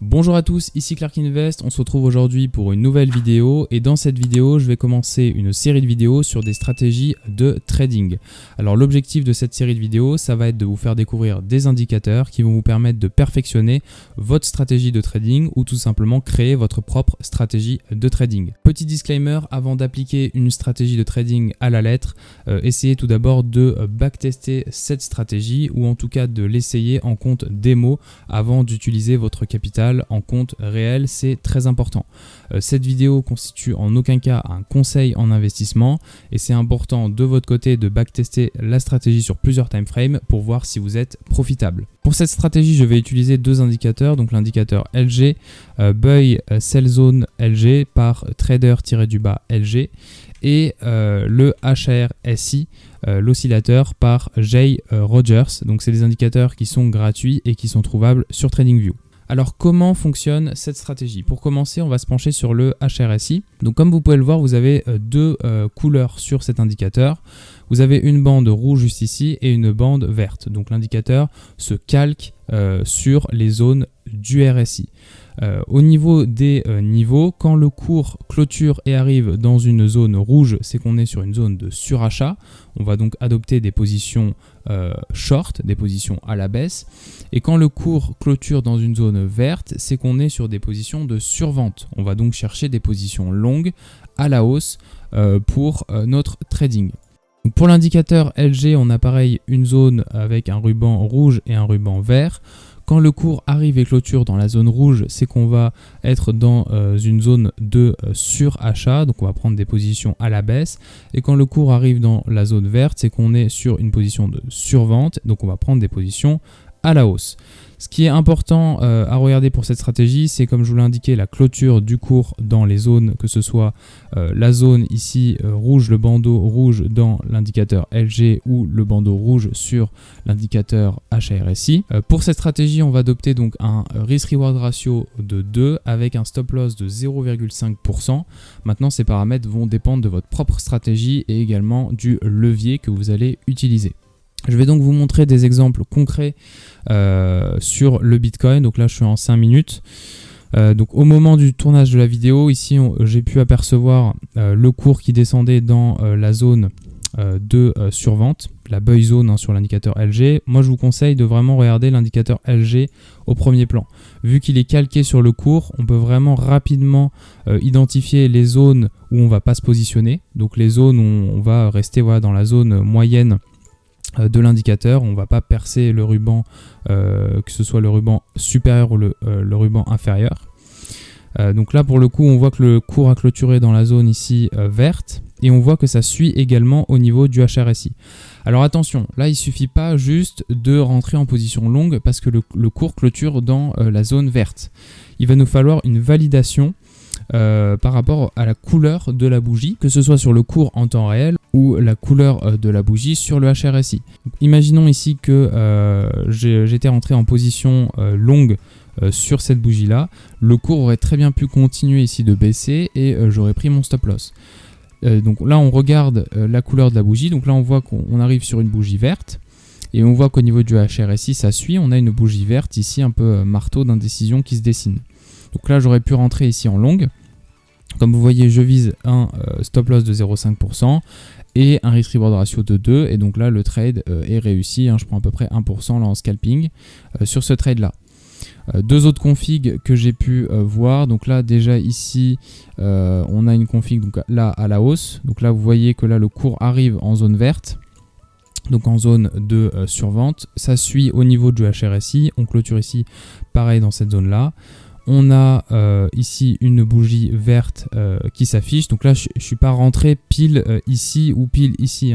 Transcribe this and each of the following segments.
Bonjour à tous, ici Clark Invest, on se retrouve aujourd'hui pour une nouvelle vidéo et dans cette vidéo je vais commencer une série de vidéos sur des stratégies de trading. Alors l'objectif de cette série de vidéos ça va être de vous faire découvrir des indicateurs qui vont vous permettre de perfectionner votre stratégie de trading ou tout simplement créer votre propre stratégie de trading. Petit disclaimer, avant d'appliquer une stratégie de trading à la lettre, essayez tout d'abord de backtester cette stratégie ou en tout cas de l'essayer en compte démo avant d'utiliser votre capital en compte réel, c'est très important. Cette vidéo constitue en aucun cas un conseil en investissement et c'est important de votre côté de backtester la stratégie sur plusieurs timeframes pour voir si vous êtes profitable. Pour cette stratégie, je vais utiliser deux indicateurs, donc l'indicateur LG, Buy Sell Zone LG par trader-LG et le HRSI, l'oscillateur par Jay Rogers. Donc c'est des indicateurs qui sont gratuits et qui sont trouvables sur TradingView. Alors comment fonctionne cette stratégie? Pour commencer, on va se pencher sur le HRSI. Donc comme vous pouvez le voir, vous avez deux couleurs sur cet indicateur. Vous avez une bande rouge juste ici et une bande verte. Donc l'indicateur se calque sur les zones du RSI. Au niveau des niveaux, quand le cours clôture et arrive dans une zone rouge, c'est qu'on est sur une zone de surachat. On va donc adopter des positions short, des positions à la baisse. Et quand le cours clôture dans une zone verte, c'est qu'on est sur des positions de survente. On va donc chercher des positions longues à la hausse pour notre trading. Donc pour l'indicateur LG, on a pareil une zone avec un ruban rouge et un ruban vert. Quand le cours arrive et clôture dans la zone rouge, c'est qu'on va être dans une zone de surachat, donc on va prendre des positions à la baisse. Et quand le cours arrive dans la zone verte, c'est qu'on est sur une position de survente, donc on va prendre des positions à la hausse. Ce qui est important à regarder pour cette stratégie, c'est comme je vous l'ai indiqué, la clôture du cours dans les zones, que ce soit la zone ici rouge, le bandeau rouge dans l'indicateur LG ou le bandeau rouge sur l'indicateur HRSI. Pour cette stratégie, on va adopter donc un risk-reward ratio de 2 avec un stop loss de 0,5%. Maintenant, ces paramètres vont dépendre de votre propre stratégie et également du levier que vous allez utiliser. Je vais donc vous montrer des exemples concrets sur le Bitcoin. Donc là, je suis en 5 minutes. Donc au moment du tournage de la vidéo, ici, j'ai pu apercevoir le cours qui descendait dans la zone de survente, la buy zone sur l'indicateur LG. Moi, je vous conseille de vraiment regarder l'indicateur LG au premier plan. Vu qu'il est calqué sur le cours, on peut vraiment rapidement identifier les zones où on ne va pas se positionner. Donc les zones où on va rester dans la zone moyenne de l'indicateur, on ne va pas percer le ruban, que ce soit le ruban supérieur ou le ruban inférieur. Donc là pour le coup on voit que le cours a clôturé dans la zone ici verte et on voit que ça suit également au niveau du HRSI. Alors attention, là il ne suffit pas juste de rentrer en position longue parce que le cours clôture dans la zone verte. Il va nous falloir une validation par rapport à la couleur de la bougie, que ce soit sur le cours en temps réel ou la couleur de la bougie sur le HRSI. Donc, imaginons ici que j'étais rentré en position longue sur cette bougie là, le cours aurait très bien pu continuer ici de baisser et j'aurais pris mon stop loss. Donc là on regarde la couleur de la bougie, donc là on voit qu'on arrive sur une bougie verte et on voit qu'au niveau du HRSI ça suit, on a une bougie verte ici un peu marteau d'indécision qui se dessine. Donc là j'aurais pu rentrer ici en longue. Comme vous voyez, je vise un stop loss de 0,5% et un risk-reward ratio de 2. Et donc là, le trade est réussi. Je prends à peu près 1% là en scalping sur ce trade-là. Deux autres configs que j'ai pu voir. Donc là, déjà ici, on a une config donc là à la hausse. Donc là, vous voyez que là, le cours arrive en zone verte. Donc en zone de survente. Ça suit au niveau du HRSI. On clôture ici, pareil dans cette zone-là. On a ici une bougie verte qui s'affiche. Donc là, je ne suis pas rentré pile ici ou pile ici.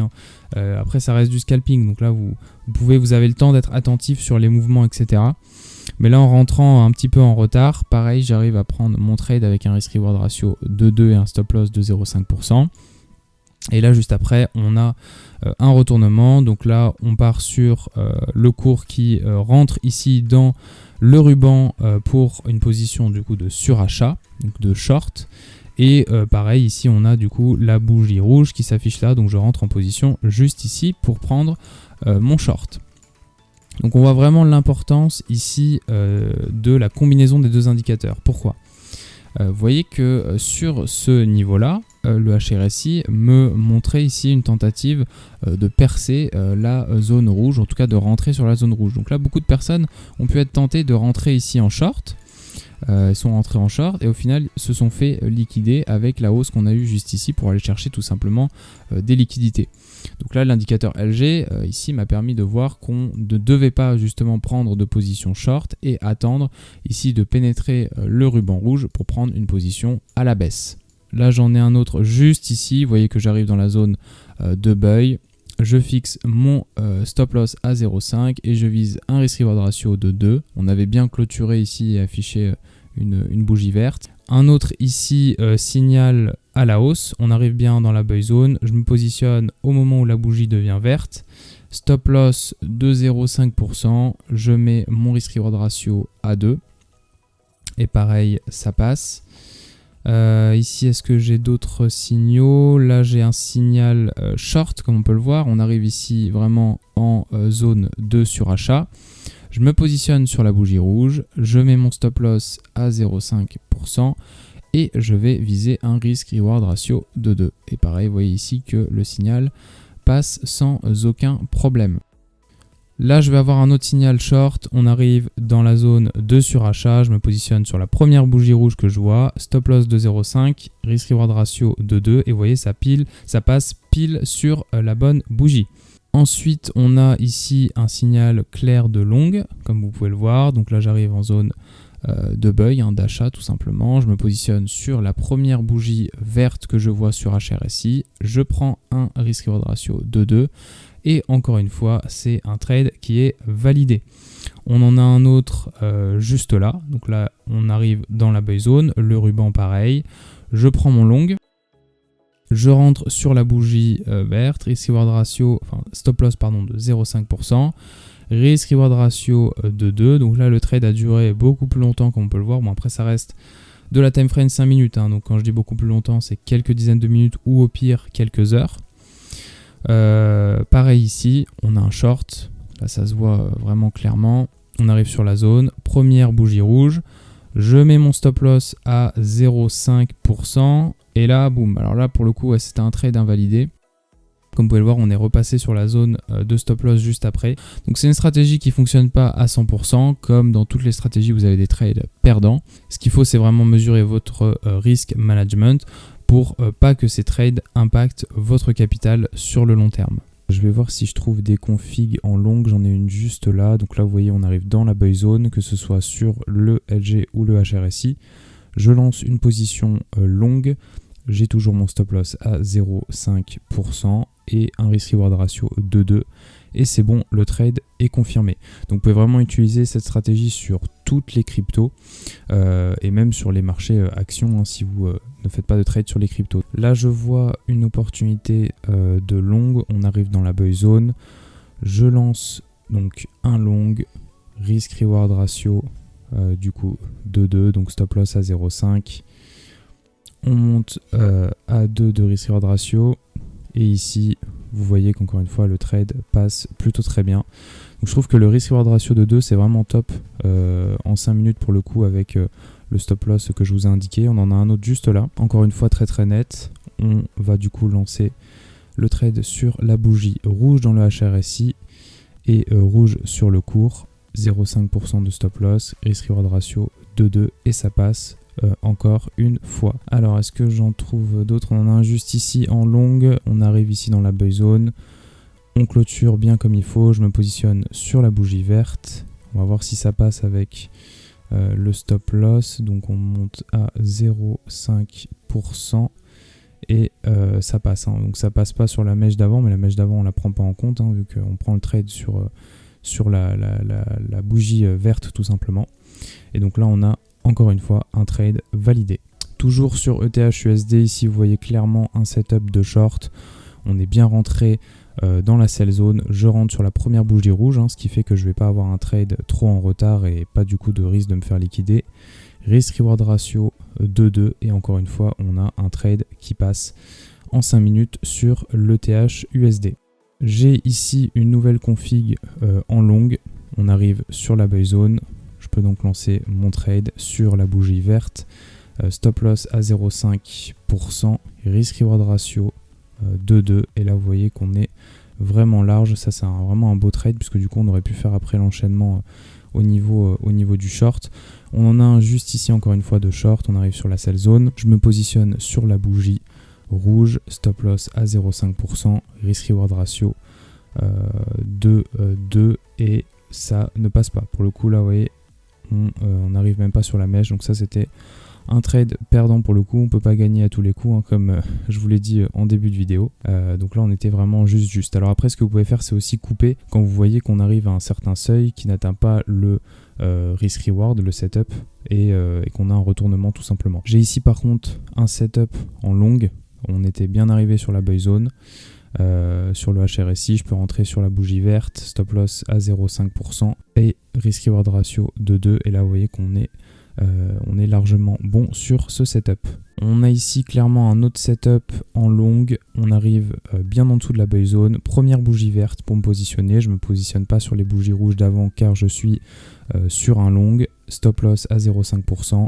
Après, ça reste du scalping. Donc là, vous avez le temps d'être attentif sur les mouvements, etc. Mais là, en rentrant un petit peu en retard, pareil, j'arrive à prendre mon trade avec un risk-reward ratio de 2 et un stop loss de 0,5%. Et là, juste après, on a un retournement. Donc là, on part sur le cours qui rentre ici dans le ruban pour une position du coup de surachat, donc de short. Et pareil, ici, on a du coup la bougie rouge qui s'affiche là. Donc je rentre en position juste ici pour prendre mon short. Donc on voit vraiment l'importance ici de la combinaison des deux indicateurs. Pourquoi ? Vous voyez que sur ce niveau-là, le HRSI me montrait ici une tentative de percer la zone rouge, en tout cas de rentrer sur la zone rouge. Donc là, beaucoup de personnes ont pu être tentées de rentrer ici en short. Ils sont rentrés en short et au final se sont fait liquider avec la hausse qu'on a eue juste ici pour aller chercher tout simplement des liquidités. Donc là, l'indicateur LG ici m'a permis de voir qu'on ne devait pas justement prendre de position short et attendre ici de pénétrer le ruban rouge pour prendre une position à la baisse. Là, j'en ai un autre juste ici. Vous voyez que j'arrive dans la zone de buy. Je fixe mon stop loss à 0,5 et je vise un risk reward ratio de 2. On avait bien clôturé ici et affiché une bougie verte. Un autre ici signal à la hausse. On arrive bien dans la buy zone. Je me positionne au moment où la bougie devient verte. Stop loss de 0,5%. Je mets mon risk reward ratio à 2. Et pareil, ça passe. Ici, est-ce que j'ai d'autres signaux? Là, j'ai un signal short, comme on peut le voir. On arrive ici vraiment en zone de surachat. Je me positionne sur la bougie rouge. Je mets mon stop loss à 0,5% et je vais viser un risk reward ratio de 2. Et pareil, vous voyez ici que le signal passe sans aucun problème. Là, je vais avoir un autre signal short. On arrive dans la zone de surachat. Je me positionne sur la première bougie rouge que je vois. Stop loss de 0,5, risk reward ratio de 2. Et vous voyez, ça passe pile sur la bonne bougie. Ensuite, on a ici un signal clair de long, comme vous pouvez le voir. Donc là, j'arrive en zone de buy, d'achat tout simplement. Je me positionne sur la première bougie verte que je vois sur HRSI. Je prends un risk reward ratio de 2. Et encore une fois, c'est un trade qui est validé. On en a un autre juste là. Donc là, on arrive dans la buy zone. Le ruban, pareil. Je prends mon long. Je rentre sur la bougie verte. Risk reward ratio, stop loss de 0,5%. Risk reward ratio de 2. Donc là, le trade a duré beaucoup plus longtemps, comme on peut le voir. Bon, après, ça reste de la time frame 5 minutes. Donc quand je dis beaucoup plus longtemps, c'est quelques dizaines de minutes ou au pire quelques heures. Pareil ici, on a un short, là ça se voit vraiment clairement. On arrive sur la zone, première bougie rouge, je mets mon stop loss à 0,5% et là boum, alors là pour le coup c'était un trade invalidé. Comme vous pouvez le voir, on est repassé sur la zone de stop loss juste après. Donc c'est une stratégie qui ne fonctionne pas à 100%. Comme dans toutes les stratégies, vous avez des trades perdants. Ce qu'il faut, c'est vraiment mesurer votre risk management pour pas que ces trades impactent votre capital sur le long terme. Je vais voir si je trouve des configs en long, j'en ai une juste là. Donc là, vous voyez, on arrive dans la buy zone, que ce soit sur le LG ou le HRSI. Je lance une position longue. J'ai toujours mon stop loss à 0,5% et un risk reward ratio de 2. Et c'est bon, le trade est confirmé. Donc vous pouvez vraiment utiliser cette stratégie sur toutes les cryptos et même sur les marchés actions si vous ne faites pas de trade sur les cryptos. Là, je vois une opportunité de long. On arrive dans la buy zone. Je lance donc un long, risk reward ratio du coup de 2, donc stop loss à 0,5. On monte à 2 de risk reward ratio et ici vous voyez qu'encore une fois le trade passe plutôt très bien. Donc je trouve que le risk reward ratio de 2 c'est vraiment top en 5 minutes pour le coup avec le stop loss que je vous ai indiqué. On en a un autre juste là, encore une fois très très net. On va du coup lancer le trade sur la bougie rouge dans le HRSI et rouge sur le cours, 0,5% de stop loss, risk reward ratio de 2 et ça passe encore une fois. Alors est-ce que j'en trouve d'autres? On en a un juste ici en long. On arrive ici dans la buy zone. On clôture bien comme il faut. Je me positionne sur la bougie verte. On va voir si ça passe avec le stop loss. Donc on monte à 0,5% et ça passe. Donc ça passe pas sur la mèche d'avant, mais la mèche d'avant on la prend pas en compte vu qu'on prend le trade sur la bougie verte tout simplement. Et donc là on a encore une fois un trade validé. Toujours sur ETH/USD, ici vous voyez clairement un setup de short. On est bien rentré dans la sell zone. Je rentre sur la première bougie rouge, ce qui fait que je ne vais pas avoir un trade trop en retard et pas du coup de risque de me faire liquider. Risk reward ratio de 2 et encore une fois on a un trade qui passe en 5 minutes sur l'ETH/USD. J'ai ici une nouvelle config en long. On arrive sur la buy zone. Je peux donc lancer mon trade sur la bougie verte. Stop loss à 0,5%. Risk reward ratio 2,2. Et là, vous voyez qu'on est vraiment large. Ça, c'est vraiment un beau trade puisque du coup, on aurait pu faire après l'enchaînement au niveau du short. On en a un juste ici, encore une fois, de short. On arrive sur la sell zone. Je me positionne sur la bougie rouge. Stop loss à 0,5%. Risk reward ratio 2,2. Et ça ne passe pas. Pour le coup, là, vous voyez, on n'arrive même pas sur la mèche. Donc ça, c'était un trade perdant pour le coup. On peut pas gagner à tous les coups, hein, comme je vous l'ai dit en début de vidéo. Donc là, on était vraiment juste. Alors après, ce que vous pouvez faire, c'est aussi couper quand vous voyez qu'on arrive à un certain seuil qui n'atteint pas le risk reward, le setup, et qu'on a un retournement tout simplement. J'ai ici par contre un setup en longue. On était bien arrivé sur la buy zone. Sur le HRSI, je peux rentrer sur la bougie verte, stop loss à 0,5% et risk reward ratio de 2. Et là, vous voyez qu'on est largement bon sur ce setup. On a ici clairement un autre setup en longue. On arrive bien en dessous de la buy zone. Première bougie verte pour me positionner. Je ne me positionne pas sur les bougies rouges d'avant car je suis sur un long. Stop loss à 0,5%.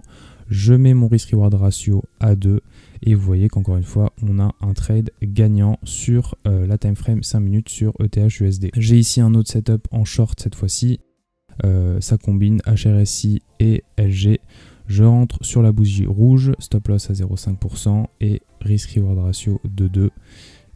Je mets mon risk reward ratio à 2. Et vous voyez qu'encore une fois, on a un trade gagnant sur la time frame 5 minutes sur ETH USD. J'ai ici un autre setup en short cette fois-ci. Ça combine HRSI et SG. Je rentre sur la bougie rouge, stop loss à 0,5% et risk reward ratio de 2.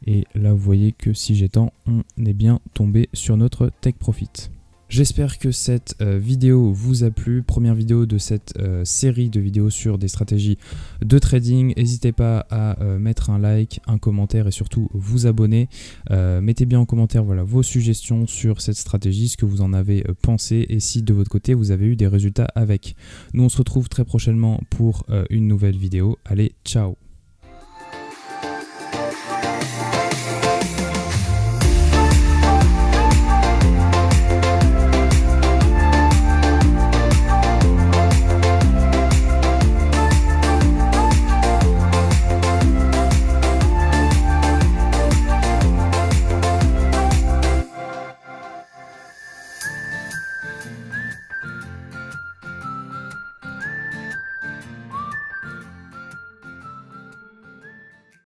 Et là, vous voyez que si j'étends, on est bien tombé sur notre take profit. J'espère que cette vidéo vous a plu. Première vidéo de cette série de vidéos sur des stratégies de trading. N'hésitez pas à mettre un like, un commentaire et surtout vous abonner. Mettez bien en commentaire vos suggestions sur cette stratégie, ce que vous en avez pensé et si de votre côté vous avez eu des résultats avec. Nous on se retrouve très prochainement pour une nouvelle vidéo. Allez, ciao!